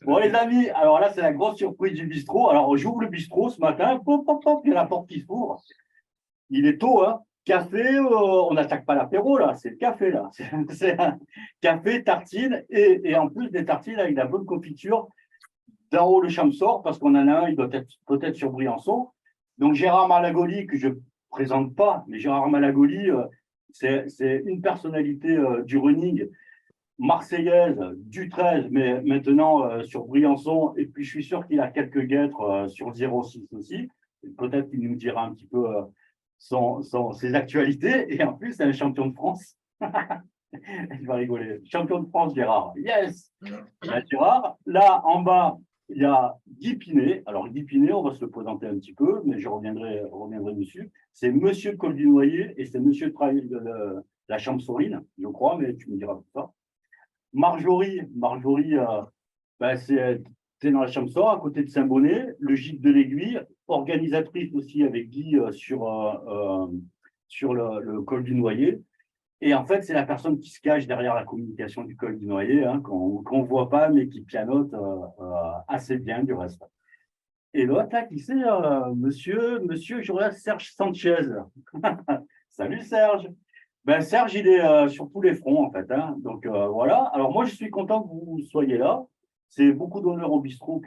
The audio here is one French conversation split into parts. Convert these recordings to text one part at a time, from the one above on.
Bon, les amis, alors là, c'est la grosse surprise du bistrot. Alors, j'ouvre le bistrot ce matin, pop, pop, pop, il y a la porte qui s'ouvre. Il est tôt, hein. Café, on n'attaque pas l'apéro, là, c'est le café, là. C'est un café, tartine, et en plus des tartines avec de la bonne confiture d'en haut le Chamsor, parce qu'on en a un, il doit être peut-être sur Briançon. Donc, Gérard Malagoli, que je ne présente pas, mais Gérard Malagoli, c'est une personnalité du running marseillaise du 13, mais maintenant sur Briançon. Et puis, je suis sûr qu'il a quelques guêtres sur 06 aussi. Peut-être qu'il nous dira un petit peu ses actualités. Et en plus, c'est un champion de France. Il va rigoler. Champion de France, Gérard. Yes! Là, Gérard. Là, en bas, il y a Guy Pinet. Alors, Guy Pinet, on va se le présenter un petit peu, mais je reviendrai dessus. C'est Monsieur Col du Noyer et c'est Monsieur de la Chambre-Sourine, je crois, mais tu me diras tout ça. Marjorie, ben, c'est dans la Chambre-Sor, à côté de Saint-Bonnet, le gîte de l'Aiguille, organisatrice aussi avec Guy sur le col du Noyer. Et en fait, c'est la personne qui se cache derrière la communication du col du Noyer, hein, qu'on ne voit pas, mais qui pianote assez bien du reste. Et l'autre, là, qui c'est monsieur, je regarde Serge Sanchez. Salut Serge. Ben, Serge, il est sur tous les fronts, en fait, hein. Donc, voilà. Alors, moi, je suis content que vous soyez là. C'est beaucoup d'honneur au bistrot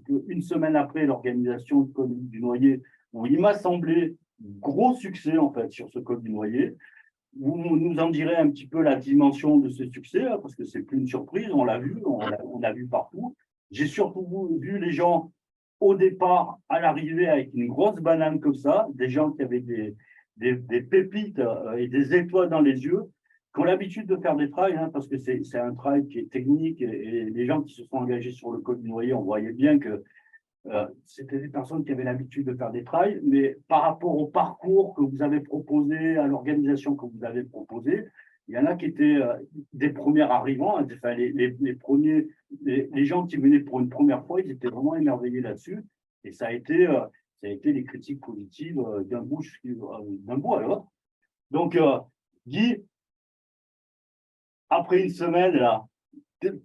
qu'une semaine après l'organisation du Col du Noyer, où il m'a semblé gros succès, en fait, sur ce Col du Noyer. Vous nous en direz un petit peu la dimension de ce succès, hein, parce que c'est plus une surprise, on l'a vu, on l'a vu partout. J'ai surtout vu les gens au départ, à l'arrivée, avec une grosse banane comme ça, des gens qui avaient des pépites et des étoiles dans les yeux, qui ont l'habitude de faire des trails, hein, parce que c'est un trail qui est technique, et les gens qui se sont engagés sur le col du Noyer, on voyait bien que c'était des personnes qui avaient l'habitude de faire des trails, mais par rapport au parcours que vous avez proposé, à l'organisation que vous avez proposée, il y en a qui étaient des premiers arrivants, hein, enfin, les premiers, les gens qui venaient pour une première fois, ils étaient vraiment émerveillés là-dessus. Et ça a été les critiques positives d'un bout à l'autre. Donc, Guy, après une semaine, là,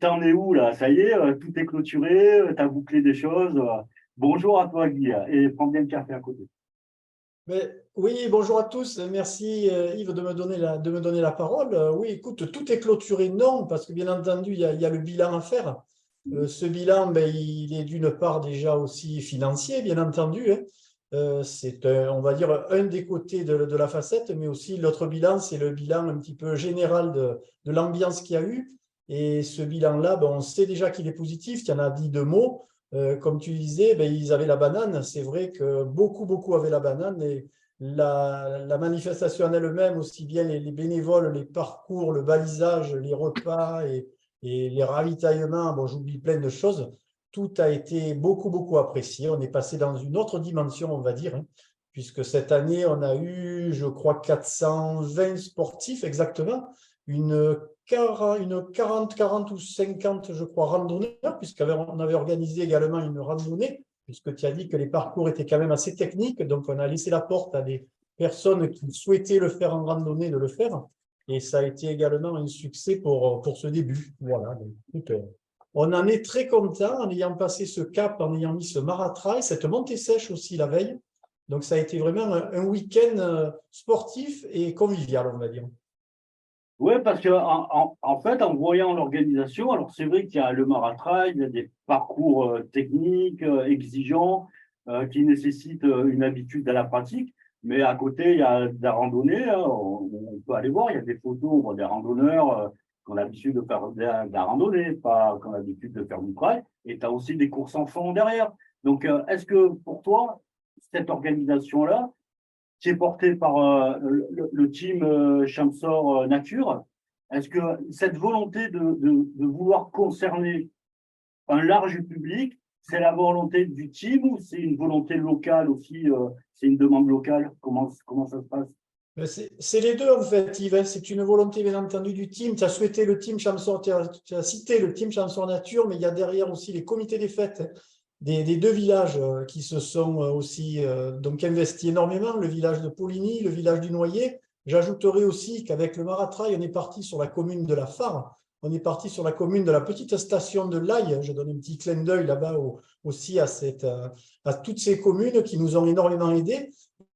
t'en es où, là? Ça y est, tout est clôturé, tu as bouclé des choses. Bonjour à toi, Guy, et prends bien le café à côté. Mais, oui, bonjour à tous. Merci Yves de me donner la parole. Oui, écoute, tout est clôturé, non, parce que bien entendu, il y a le bilan à faire. Ce bilan, ben, il est d'une part déjà aussi financier, bien entendu, hein. C'est, on va dire, un des côtés de la facette, mais aussi l'autre bilan, c'est le bilan un petit peu général de l'ambiance qu'il y a eu. Et ce bilan-là, ben, on sait déjà qu'il est positif, il y en a dit deux mots. Comme tu disais, ben, ils avaient la banane. C'est vrai que beaucoup avaient la banane. Et la manifestation en elle-même, aussi bien les bénévoles, les parcours, le balisage, les repas et les ravitaillements, bon, j'oublie plein de choses, tout a été beaucoup apprécié. On est passé dans une autre dimension, on va dire, hein, puisque cette année, on a eu, je crois, 420 sportifs exactement, une 40 ou 50, je crois, randonneurs, puisqu'on avait organisé également une randonnée, puisque tu as dit que les parcours étaient quand même assez techniques, donc on a laissé la porte à des personnes qui souhaitaient le faire en randonnée de le faire, et ça a été également un succès pour ce début. Voilà, donc, écoute, on en est très content en ayant passé ce cap, en ayant mis ce maratrail, cette montée sèche aussi la veille, donc ça a été vraiment un week-end sportif et convivial, on va dire. Oui, parce que en fait, en voyant l'organisation, alors c'est vrai qu'il y a le maratrail, il y a des parcours techniques exigeants qui nécessitent une habitude à la pratique, mais à côté, il y a de la randonnée, hein, on peut aller voir, il y a des photos, on voit des randonneurs qui ont l'habitude de faire de la randonnée, pas qui ont l'habitude de faire du trail, et tu as aussi des courses enfants derrière. Donc, est-ce que pour toi, cette organisation-là, qui est porté par le team Chamsor Nature. Est-ce que cette volonté de vouloir concerner un large public, c'est la volonté du team ou c'est une volonté locale aussi, c'est une demande locale? Comment ça se passe? C'est les deux en fait, Yves, hein. C'est une volonté bien entendu du team. Tu as souhaité le team Chamsor, tu as cité le team Chamsor Nature, mais il y a derrière aussi les comités des fêtes, hein, des deux villages qui se sont aussi donc investis énormément, le village de Poligny, le village du Noyer. J'ajouterai aussi qu'avec le Maratrail, on est parti sur la commune de la Fare, on est parti sur la commune de la petite station de l'Aille. Je donne un petit clin d'œil là-bas aussi à toutes ces communes qui nous ont énormément aidés.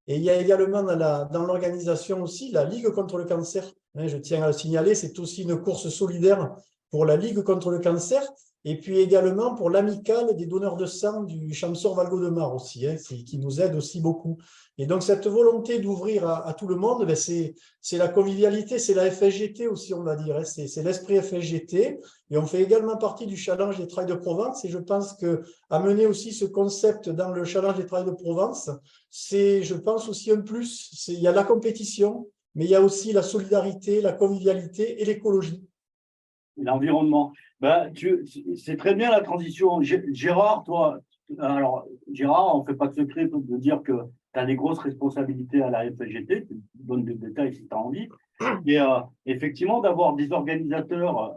Et il y a également dans l'organisation aussi la Ligue contre le cancer. Je tiens à le signaler, c'est aussi une course solidaire pour la Ligue contre le cancer et puis également pour l'amicale des donneurs de sang du Champsaur Valgaudemar aussi, qui nous aide aussi beaucoup. Et donc cette volonté d'ouvrir à tout le monde, c'est la convivialité, c'est la FSGT aussi, on va dire. C'est l'esprit FSGT. Et on fait également partie du Challenge des Trails de Provence. Et je pense qu'amener aussi ce concept dans le Challenge des Trails de Provence, c'est, je pense, aussi un plus. Il y a la compétition, mais il y a aussi la solidarité, la convivialité et l'écologie. L'environnement. Ben, c'est très bien la transition. Gérard, toi, alors Gérard, on ne fait pas de secret de dire que tu as des grosses responsabilités à la FSGT, tu donnes des détails si tu as envie. Mais effectivement, d'avoir des organisateurs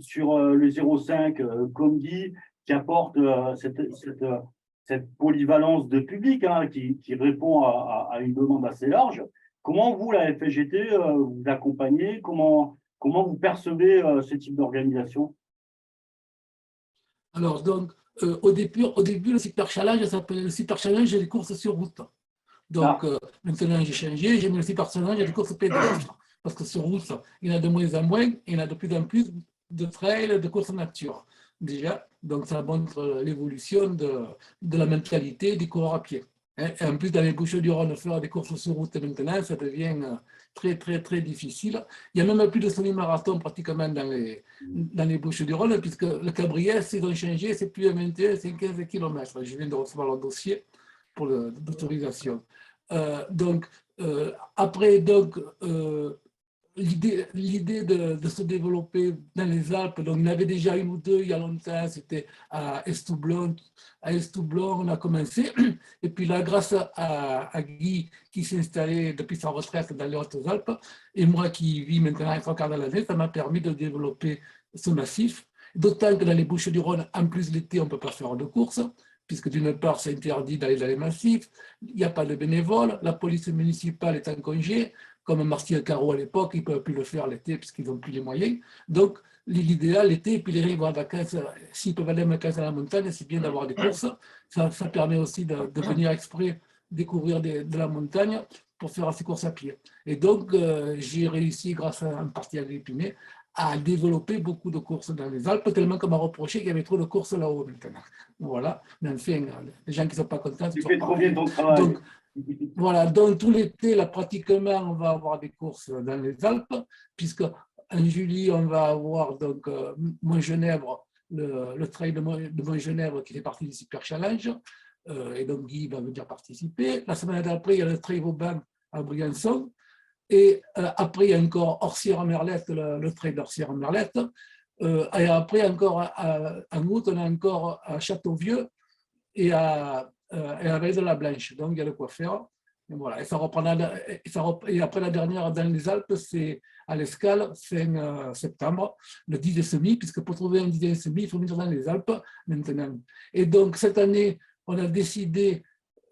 sur le 05 comme Guy, qui apportent cette polyvalence de public qui répond à une demande assez large. Comment vous, la FSGT, vous accompagnez? Comment vous percevez ce type d'organisation? Alors, donc, au début, le Super Challenge s'appelait le Super Challenge des courses sur route. Donc, maintenant, j'ai changé, j'ai mis le Super Challenge des courses pédestres. Parce que sur route, il y en a de moins en moins, et il y en a de plus en plus de trails, de courses nature. Déjà, donc ça montre l'évolution de la mentalité des coureurs à pied. Et en plus, dans les Bouches-du-Rhône, faire des courses sur route maintenant, ça devient très, très, très difficile. Il n'y a même plus de semi-marathon pratiquement dans les Bouches-du-Rhône, puisque le Cabriès, ils ont changé, c'est plus un 21, c'est 15 km. Je viens de recevoir le dossier pour l'autorisation. Après, l'idée de se développer dans les Alpes, donc il y en avait déjà une ou deux il y a longtemps, c'était à Estoublon. À Estoublon, on a commencé. Et puis là, grâce à Guy, qui s'est installé depuis sa retraite dans les Hautes-Alpes, et moi qui vis maintenant 3 quarts de l'année, ça m'a permis de développer ce massif. D'autant que dans les Bouches-du-Rhône, en plus l'été, on ne peut pas faire de course, puisque d'une part, c'est interdit d'aller dans les massifs, il n'y a pas de bénévoles, la police municipale est en congé, comme Martial Caro à l'époque, ils ne peuvent plus le faire l'été puisqu'ils n'ont plus les moyens. Donc, l'idéal, l'été, puis les gens vont en vacances, s'ils peuvent aller en vacances à la montagne, c'est bien d'avoir des courses. Ça permet aussi de venir exprès découvrir de la montagne pour faire ces courses à pied. Et donc, j'ai réussi, grâce en partie à Grippinet, à développer beaucoup de courses dans les Alpes, tellement qu'on m'a reproché qu'il y avait trop de courses là-haut maintenant. Voilà. Mais enfin, les gens qui ne sont pas contents... Tu fais trop bien ton travail. Donc, voilà, donc tout l'été, là, pratiquement, on va avoir des courses dans les Alpes, puisque en juillet, on va avoir donc Mont-Genèvre, le trail de Mont-Genèvre qui fait partie du Super Challenge, et donc Guy va venir participer. La semaine d'après, il y a le trail Vauban à Briançon, et après, il y a encore Orsières-Merlette, le trail d'Orsières-Merlette, et après, encore en août, on a encore à Châteauvieux et à Vallée de la Blanche. Donc, il y a de quoi faire. Et voilà. Et après la dernière dans les Alpes, c'est à l'Escale, fin septembre, le 10 semi, puisque pour trouver un 10 semi, il faut venir dans les Alpes maintenant. Et donc, cette année, on a décidé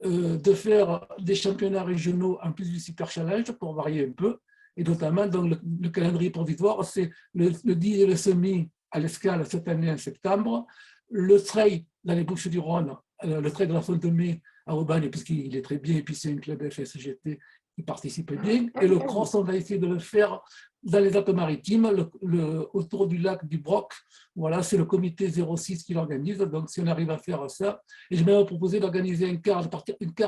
de faire des championnats régionaux en plus du Super Challenge pour varier un peu. Et notamment, donc, le calendrier provisoire, c'est le 10 et le semi à l'Escale cette année en septembre, le trail dans les Bouches-du-Rhône, le trail de la Fontenay à Aubagne, puisqu'il est très bien, et puis c'est un club FSGT qui participe bien. Et le cross, on va essayer de le faire dans les Alpes-Maritimes, autour du lac du Broc. Voilà, c'est le comité 06 qui l'organise. Donc, si on arrive à faire ça, et je vais proposer d'organiser un quart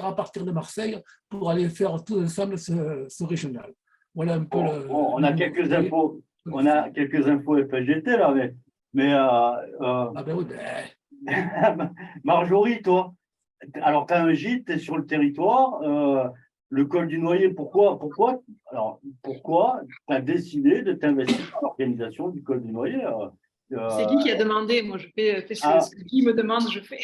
à partir de Marseille pour aller faire tout ensemble ce régional. Voilà un peu on a quelques infos. On a quelques infos FSGT là, mais ah ben oui, Marjorie, toi, alors tu as un gîte, tu es sur le territoire, le col du Noyer, pourquoi tu as décidé de t'investir dans l'organisation du col du Noyer C'est Guy qui a demandé, moi je fais ce que Guy me demande, je fais.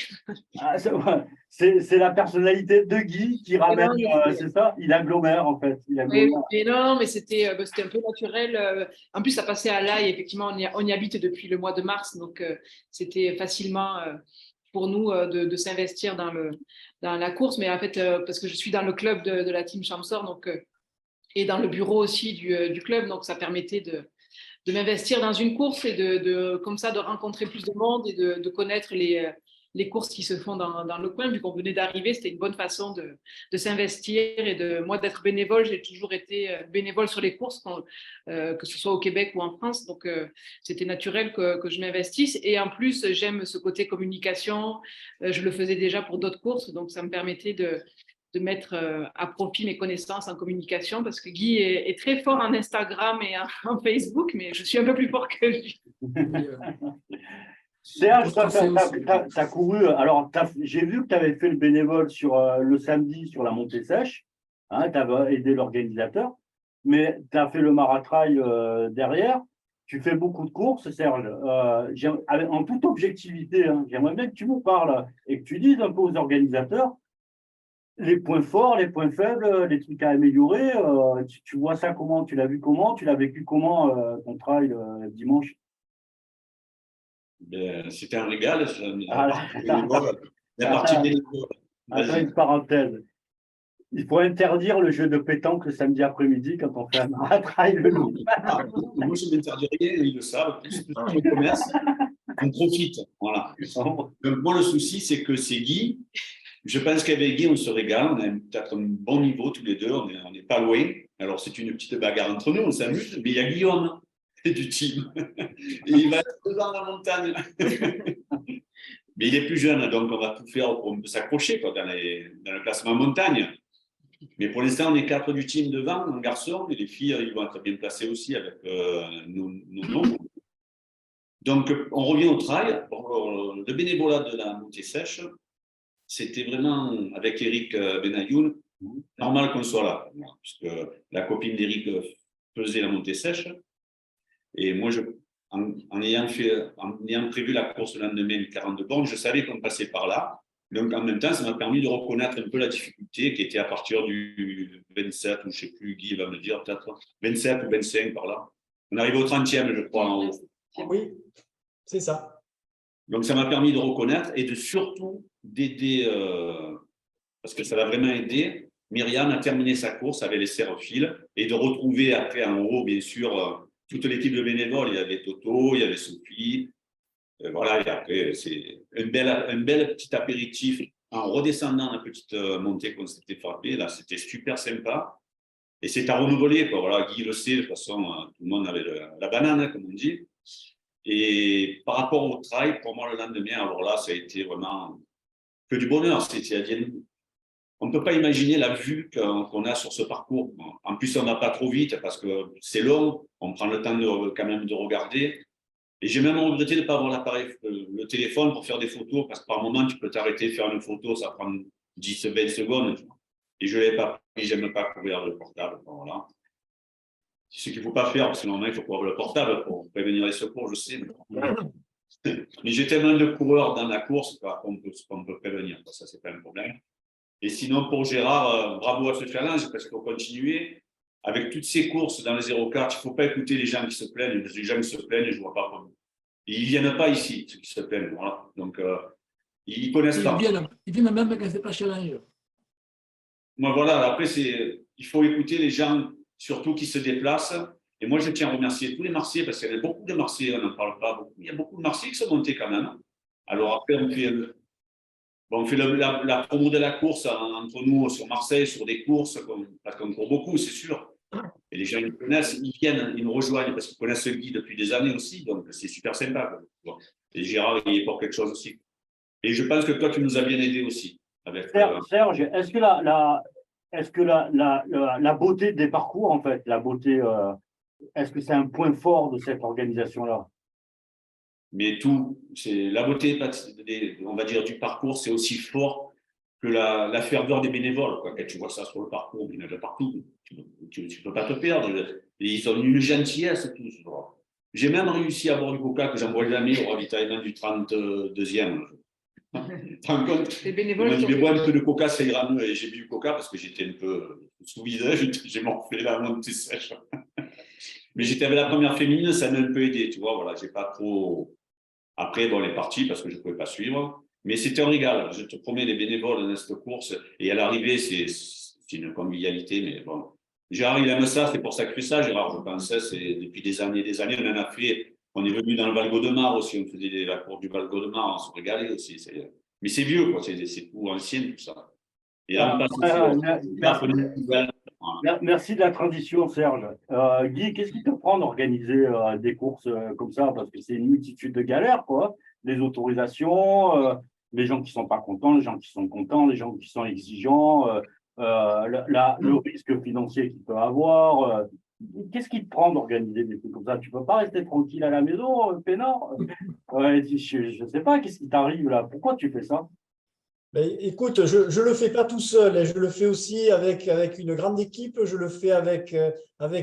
C'est la personnalité de Guy qui ramène, c'est ça, il agglomère en fait. Oui, mais non, mais c'était un peu naturel. En plus, ça passait à l'Aille, effectivement, on y habite depuis le mois de mars, donc c'était facilement pour nous de s'investir dans la course, mais en fait, parce que je suis dans le club de la team Champsaur, donc, et dans le bureau aussi du club, donc ça permettait m'investir dans une course et comme ça, de rencontrer plus de monde et de connaître les courses qui se font dans le coin. Vu qu'on venait d'arriver, c'était une bonne façon de s'investir et moi, d'être bénévole. J'ai toujours été bénévole sur les courses, que ce soit au Québec ou en France. Donc, c'était naturel que je m'investisse. Et en plus, j'aime ce côté communication. Je le faisais déjà pour d'autres courses. Donc, ça me permettait de mettre à profit mes connaissances en communication parce que Guy est très fort en Instagram et en Facebook, mais je suis un peu plus fort que lui. Serge, toi, tu as couru. Alors, j'ai vu que tu avais fait le bénévole sur le samedi sur la montée sèche. Hein, tu avais aidé l'organisateur, mais tu as fait le maratrail derrière. Tu fais beaucoup de courses, Serge. En toute objectivité, hein, j'aimerais bien que tu nous parles et que tu dises un peu aux organisateurs les points forts, les points faibles, les trucs à améliorer. Tu vois ça comment? Tu l'as vu comment? Tu l'as vécu comment ton trail dimanche? C'était un régal. La Attends, partie bénévole. attends une parenthèse. Il faut interdire le jeu de pétanque le samedi après-midi quand on fait un maratrail le loup. Moi, je ne m'interdis rien, ils le savent. Plus le commerce, on profite. Voilà. Donc, moi, le souci, c'est que c'est Guy. Je pense qu'avec Guy, on se régale. On a peut-être un bon niveau tous les deux. On n'est pas loin. Alors, c'est une petite bagarre entre nous, on s'amuse. Mais il y a Guillaume du team. Et il va être devant la montagne. Mais il est plus jeune, donc on va tout faire pour s'accrocher dans le classement montagne. Mais pour l'instant, on est 4 du team devant, en garçon, et les filles, ils vont être bien placées aussi avec nos noms. Donc, on revient au trail. Le bénévolat de la montée sèche, c'était vraiment, avec Eric Benayoun, normal qu'on soit là, puisque la copine d'Eric faisait la montée sèche. Et moi, en ayant prévu la course le lendemain du 42 bornes, je savais qu'on passait par là. Donc, en même temps, ça m'a permis de reconnaître un peu la difficulté qui était à partir du 27, ou je ne sais plus, Guy va me le dire, peut-être 27 ou 25 par là. On arrive au 30e, je crois, en haut. Oui, c'est ça. Donc, ça m'a permis de reconnaître et de surtout d'aider, parce que ça l'a vraiment aidé. Myriam a terminé sa course avec les serre-fils et de retrouver après en haut, bien sûr, toute l'équipe de bénévoles. Il y avait Toto, il y avait Sophie. Voilà, et après, c'est un bel petit apéritif en redescendant la petite montée qu'on s'était frappée. Là, c'était super sympa. Et c'est à renouveler, quoi. Voilà, Guy le sait, de toute façon, tout le monde avait la banane, hein, comme on dit. Et par rapport au trail, pour moi, le lendemain, alors là, ça a été vraiment que du bonheur. C'est-à-dire, on ne peut pas imaginer la vue qu'on a sur ce parcours. En plus, on ne va pas trop vite parce que c'est long. On prend le temps quand même de regarder. Et j'ai même regretté de ne pas avoir l'appareil, le téléphone pour faire des photos, parce que par moment, tu peux t'arrêter, faire une photo, ça prend 10-20 secondes. Et je ne l'ai pas pris, je n'aime pas couvrir le portable. Voilà. C'est ce qu'il ne faut pas faire, parce que normalement, il faut couvrir le portable pour prévenir les secours, je sais. Mais j'ai tellement de coureurs dans la course qu'on peut prévenir. Ça, ce n'est pas un problème. Et sinon, pour Gérard, bravo à ce challenge, parce qu'il faut continuer. Avec toutes ces courses dans les 04, il ne faut pas écouter les gens qui se plaignent. Les gens qui se plaignent, je ne vois pas comment. Ils ne viennent pas ici, ceux qui se plaignent. Voilà. Donc, ils ne connaissent pas. Ils viennent même quand ce n'est pas challenge. Moi, voilà, après, il faut écouter les gens, surtout qui se déplacent. Et moi, je tiens à remercier tous les Marseillais, parce qu'il y a beaucoup de Marseillais, on n'en parle pas beaucoup. Il y a beaucoup de Marseillais qui sont montés quand même. Alors après, on fait la promo de la course entre nous sur Marseille, sur des courses, parce qu'on court beaucoup, c'est sûr. Et les gens qui nous connaissent, ils viennent, ils nous rejoignent parce qu'ils connaissent Guy depuis des années aussi, donc c'est super sympa. Et Gérard, il est pour quelque chose aussi. Et je pense que toi, tu nous as bien aidé aussi. Serge, est-ce que la beauté des parcours, en fait, la beauté, est-ce que c'est un point fort de cette organisation-là? Mais tout, c'est la beauté, on va dire, du parcours, c'est aussi fort que la ferveur des bénévoles. Quoi. Quand tu vois ça sur le parcours, il y en a partout, tu ne peux pas te perdre. Et ils ont une gentillesse, tous. J'ai même réussi à boire du coca que j'en bois jamais au ravitaillement du 32e. Les bénévoles. On m'a dit, mais bois un peu de coca, ça ira mieux. Et j'ai bu du coca parce que j'étais un peu sous visage, j'ai morflé la montée sèche. Mais j'étais avec la première féminine, ça m'a un peu aidé, tu vois. Voilà, j'ai pas trop. Après, bon, elle est partie parce que je ne pouvais pas suivre. Mais c'était un régal. Je te promets, les bénévoles dans cette course. Et à l'arrivée, c'est une convivialité. Mais bon, Gérard, il aime ça, c'est pour ça que ça, Gérard, je pense. C'est depuis des années, on en a fait. On est venu dans le Val-Gaudemar aussi, on faisait la cour du Val-Gaudemar, on se régalait aussi. Mais c'est vieux, quoi, c'est tout ancien, tout ça. Et là, on passe Merci de la transition, Serge. Guy, qu'est-ce qui te prend d'organiser des courses comme ça? Parce que c'est une multitude de galères, quoi. Les autorisations, les gens qui sont pas contents, les gens qui sont contents, les gens qui sont exigeants, le risque financier qu'il peut avoir. Qu'est-ce qui te prend d'organiser des trucs comme ça? Tu peux pas rester tranquille à la maison, peinard? Je sais pas, qu'est-ce qui t'arrive là? Pourquoi tu fais ça? Ben, écoute, je ne le fais pas tout seul, hein. Je le fais aussi avec une grande équipe, je le fais avec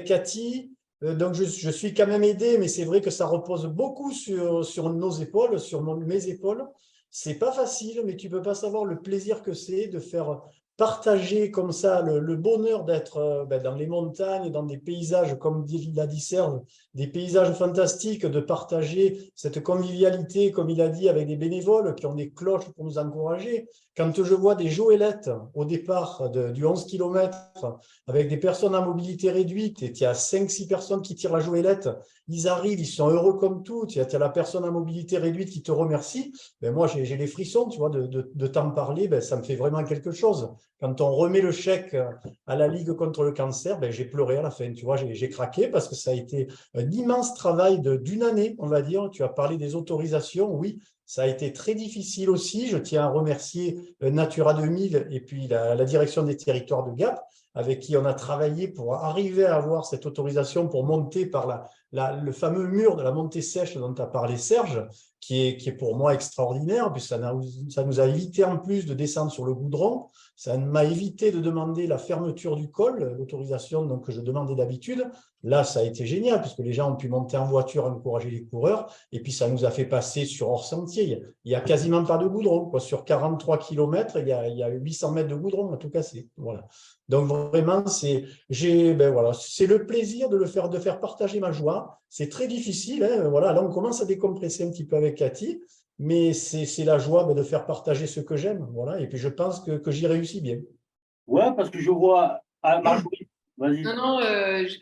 Cathy. Donc, je suis quand même aidé, mais c'est vrai que ça repose beaucoup sur nos épaules, mes épaules. C'est pas facile, mais tu ne peux pas savoir le plaisir que c'est de faire partager comme ça le bonheur d'être dans les montagnes, dans des paysages, comme l'a dit Serge, des paysages fantastiques, de partager cette convivialité, comme il a dit, avec des bénévoles qui ont des cloches pour nous encourager. Quand je vois des Joëlettes au départ du 11 km avec des personnes à mobilité réduite, et il y a 5-6 personnes qui tirent la Joëlette, ils arrivent, ils sont heureux comme tout, il y a la personne à mobilité réduite qui te remercie, ben moi j'ai les frissons, tu vois, de t'en parler, ben ça me fait vraiment quelque chose. Quand on remet le chèque à la Ligue contre le cancer, ben j'ai pleuré à la fin, tu vois, j'ai craqué parce que ça a été un immense travail d'une année, on va dire. Tu as parlé des autorisations, oui, ça a été très difficile aussi. Je tiens à remercier Natura 2000 et puis la direction des territoires de Gap, avec qui on a travaillé pour arriver à avoir cette autorisation pour monter par le fameux mur de la montée sèche dont tu as parlé, Serge, qui est pour moi extraordinaire, puisque ça nous a évité en plus de descendre sur le goudron. Ça m'a évité de demander la fermeture du col, l'autorisation donc, que je demandais d'habitude. Là, ça a été génial, puisque les gens ont pu monter en voiture, encourager les coureurs, et puis ça nous a fait passer sur hors sentier. Il n'y a quasiment pas de goudron, quoi. Sur 43 km, il y a 800 mètres de goudron, en tout cas, voilà. Donc vraiment, voilà, c'est le plaisir de faire partager ma joie. C'est très difficile, hein, voilà. Là, on commence à décompresser un petit peu avec Cathy, mais c'est la joie de faire partager ce que j'aime, voilà. Et puis je pense que j'y réussis bien. Ouais, parce que je vois. Ah, Marjorie, vas-y. Non,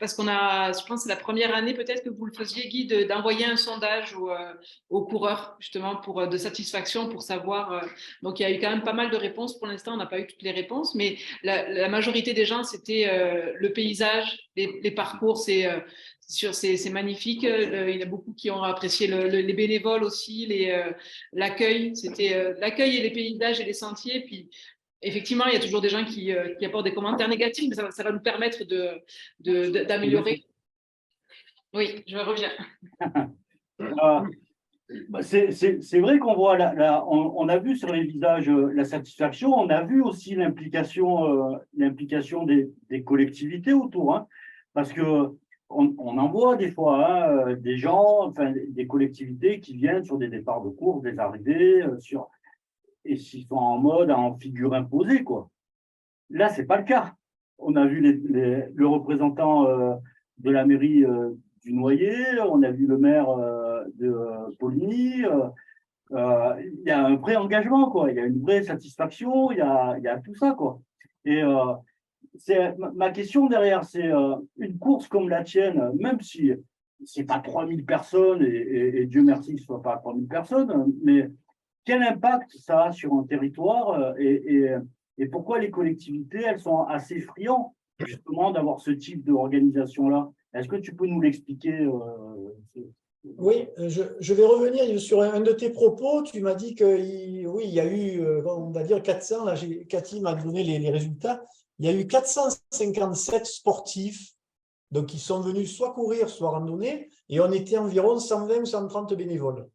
parce je pense que c'est la première année peut-être que vous le faisiez, Guy, d'envoyer un sondage aux coureurs, justement, de satisfaction, pour savoir. Donc, il y a eu quand même pas mal de réponses. Pour l'instant, on n'a pas eu toutes les réponses, mais la majorité des gens, c'était le paysage, les parcours, c'est magnifique. Il y en a beaucoup qui ont apprécié les bénévoles aussi, l'accueil. C'était l'accueil et les paysages et les sentiers. Puis, effectivement, il y a toujours des gens qui apportent des commentaires négatifs, mais ça va nous permettre d'améliorer. Oui, je reviens. C'est vrai qu'on voit, on a vu sur les visages la satisfaction, on a vu aussi l'implication des collectivités autour, hein, parce que on en voit des fois des gens, enfin des collectivités qui viennent sur des départs de course, des arrivées, et s'ils sont en mode en figure imposée, quoi. Là, c'est pas le cas. On a vu le représentant de la mairie du Noyer, on a vu le maire de Poligny. Il y a un vrai engagement, quoi. Il y a une vraie satisfaction, il y a tout ça, quoi. Et ma question derrière, c'est une course comme la tienne, même si c'est pas 3000 personnes, et Dieu merci que ce soit pas 3000 personnes, mais quel impact ça a sur un territoire et pourquoi les collectivités, elles sont assez friandes justement d'avoir ce type d'organisation-là? Est-ce que tu peux nous l'expliquer? Oui, je vais revenir sur un de tes propos. Tu m'as dit oui, il y a eu, on va dire 400, là, Cathy m'a donné les résultats. Il y a eu 457 sportifs donc, qui sont venus soit courir, soit randonner, et on était environ 120 ou 130 bénévoles.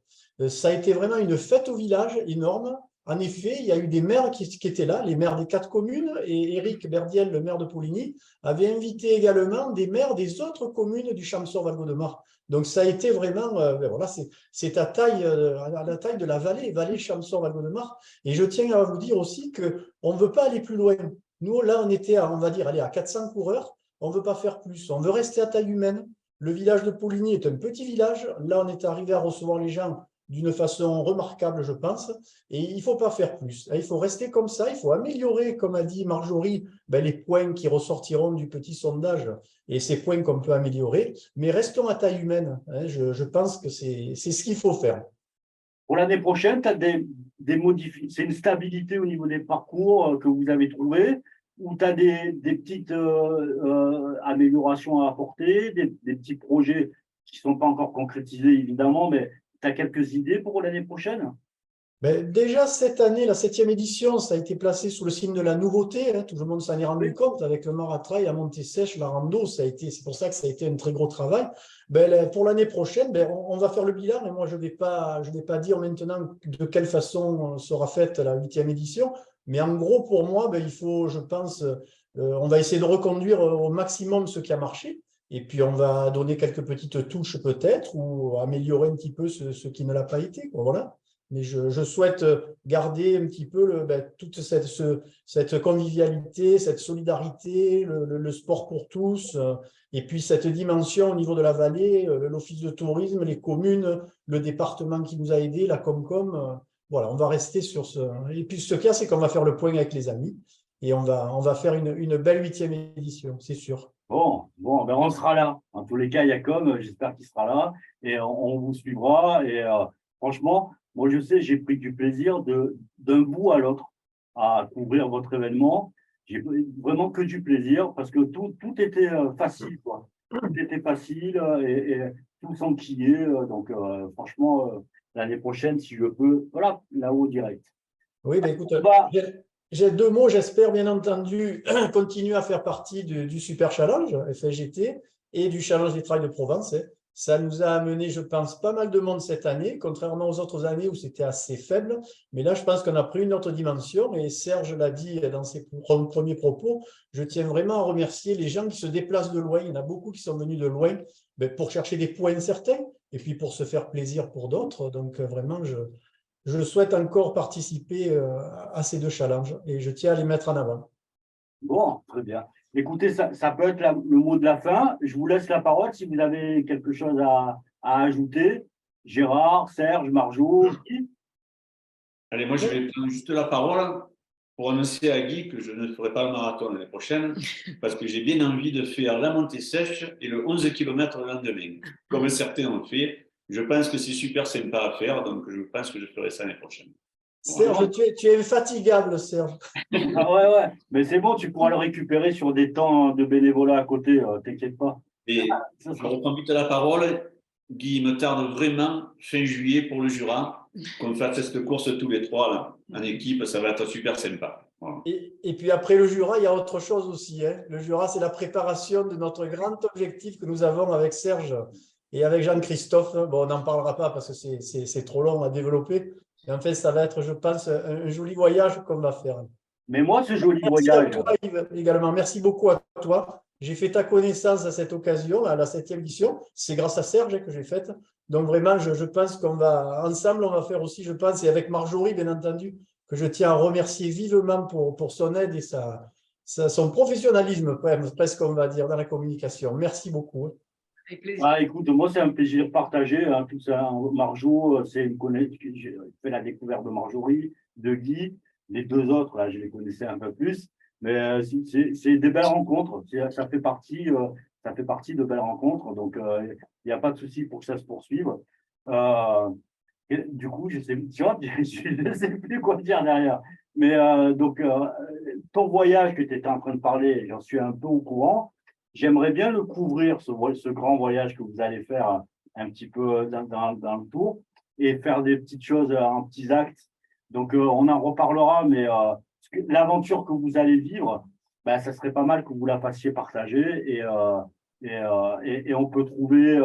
Ça a été vraiment une fête au village énorme. En effet, il y a eu des maires qui étaient là, les maires des 4 communes, et Éric Berdiel, le maire de Poligny, avait invité également des maires des autres communes du Champsaur-Val-Gaudemar. Donc, ça a été vraiment, voilà, c'est à la taille de la vallée Champsaur-Val-Gaudemar. Et je tiens à vous dire aussi qu'on ne veut pas aller plus loin. Nous, là, on était, on va dire, à 400 coureurs. On ne veut pas faire plus. On veut rester à taille humaine. Le village de Poligny est un petit village. Là, on est arrivé à recevoir les gens d'une façon remarquable, je pense. Et il ne faut pas faire plus. Il faut rester comme ça. Il faut améliorer, comme a dit Marjorie, les points qui ressortiront du petit sondage et ces points qu'on peut améliorer. Mais restons à taille humaine. Je pense que c'est ce qu'il faut faire. Pour l'année prochaine, tu as des c'est une stabilité au niveau des parcours que vous avez trouvé, ou tu as des petites améliorations à apporter, des petits projets qui ne sont pas encore concrétisés, évidemment, mais tu as quelques idées pour l'année prochaine? Déjà, cette année, la 7e édition, ça a été placé sous le signe de la nouveauté. Tout le monde s'en est rendu compte avec le maratrail à Montée-Sèche, la rando. C'est pour ça que ça a été un très gros travail. Pour l'année prochaine, on va faire le bilan. Mais moi, je vais pas dire maintenant de quelle façon sera faite la 8e édition. Mais en gros, pour moi, il faut, je pense, on va essayer de reconduire au maximum ce qui a marché. Et puis, on va donner quelques petites touches peut-être ou améliorer un petit peu ce qui ne l'a pas été. Voilà. Mais je souhaite garder un petit peu toute cette convivialité, cette solidarité, le sport pour tous, et puis cette dimension au niveau de la vallée, l'office de tourisme, les communes, le département qui nous a aidés, la Comcom. Voilà, on va rester sur ce. Et puis ce qu'il y a, c'est qu'on va faire le point avec les amis et on va faire une belle 8e édition, c'est sûr. Bon, on sera là. En tous les cas, Yacom, j'espère qu'il sera là et on vous suivra. Et franchement, moi, je sais, j'ai pris du plaisir d'un bout à l'autre à couvrir votre événement. J'ai vraiment que du plaisir parce que tout était facile, quoi. Tout était facile et tout s'enquillait. Donc, franchement, l'année prochaine, si je peux, voilà, là-haut direct. Oui, écoute, Bah, j'ai 2 mots. J'espère bien entendu continuer à faire partie du Super Challenge FSGT et du Challenge des Trails de Provence. Ça nous a amené, je pense, pas mal de monde cette année, contrairement aux autres années où c'était assez faible. Mais là, je pense qu'on a pris une autre dimension et Serge l'a dit dans ses premiers propos. Je tiens vraiment à remercier les gens qui se déplacent de loin. Il y en a beaucoup qui sont venus de loin pour chercher des points certains et puis pour se faire plaisir pour d'autres. Donc, vraiment, je souhaite encore participer à ces 2 challenges et je tiens à les mettre en avant. bon, très bien. Écoutez, ça peut être le mot de la fin. Je vous laisse la parole si vous avez quelque chose à ajouter. Gérard, Serge, Marjo. Allez, moi, je vais prendre juste la parole pour annoncer à Guy que je ne ferai pas le marathon l'année prochaine parce que j'ai bien envie de faire la montée sèche et le 11 km le lendemain, comme certains ont fait. Je pense que c'est super sympa à faire, donc je pense que je ferai ça l'année prochaine. Serge, tu es infatigable, Serge. Ah ouais, mais c'est bon, tu pourras le récupérer sur des temps de bénévolat à côté, t'inquiète pas. Et je reprends vite la parole. Guy, il me tarde vraiment fin juillet pour le Jura, qu'on fasse cette course tous les 3 là, en équipe, ça va être super sympa. Voilà. Et puis après le Jura, il y a autre chose aussi. Le Jura, c'est la préparation de notre grand objectif que nous avons avec Serge et avec Jean-Christophe. Bon, on n'en parlera pas parce que c'est trop long à développer. Et en fait, ça va être, je pense, un joli voyage qu'on va faire. Mais moi, ce joli Merci voyage. à toi, Yves, également. Merci beaucoup à toi. J'ai fait ta connaissance à cette occasion, à la 7e édition. C'est grâce à Serge que j'ai faite. Donc vraiment, je pense qu'on va, ensemble, on va faire aussi, je pense, et avec Marjorie, bien entendu, que je tiens à remercier vivement pour son aide et son professionnalisme, presque, on va dire, dans la communication. Merci beaucoup. Avec plaisir. Ah, écoute, moi, c'est un plaisir partagé. Tout ça, Marjo, c'est une connaissance. J'ai fait la découverte de Marjorie, de Guy. Les 2 autres, là, je les connaissais un peu plus. Mais c'est des belles rencontres. Ça fait partie de belles rencontres. Donc, il n'y a pas de souci pour que ça se poursuive. Du coup, je sais, tu vois, je ne sais plus quoi dire derrière. Mais donc, ton voyage que tu étais en train de parler, j'en suis un peu au courant. J'aimerais bien le couvrir, ce grand voyage que vous allez faire un petit peu dans le tour et faire des petites choses en petits actes. Donc, on en reparlera, mais l'aventure que vous allez vivre, ça serait pas mal que vous la fassiez partager et on peut trouver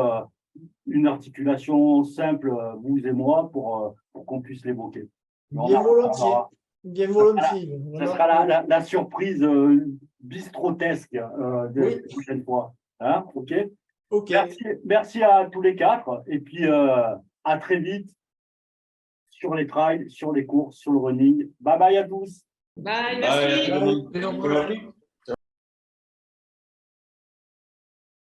une articulation simple, vous et moi, pour qu'on puisse l'évoquer. Bien volontiers. Bien volontiers. Ça sera la surprise bistrotesque de la prochaine fois. Hein, OK. Merci à tous les 4. Et puis, à très vite sur les trails, sur les courses, sur le running. Bye bye à tous. Bye, merci. Bye. Bye.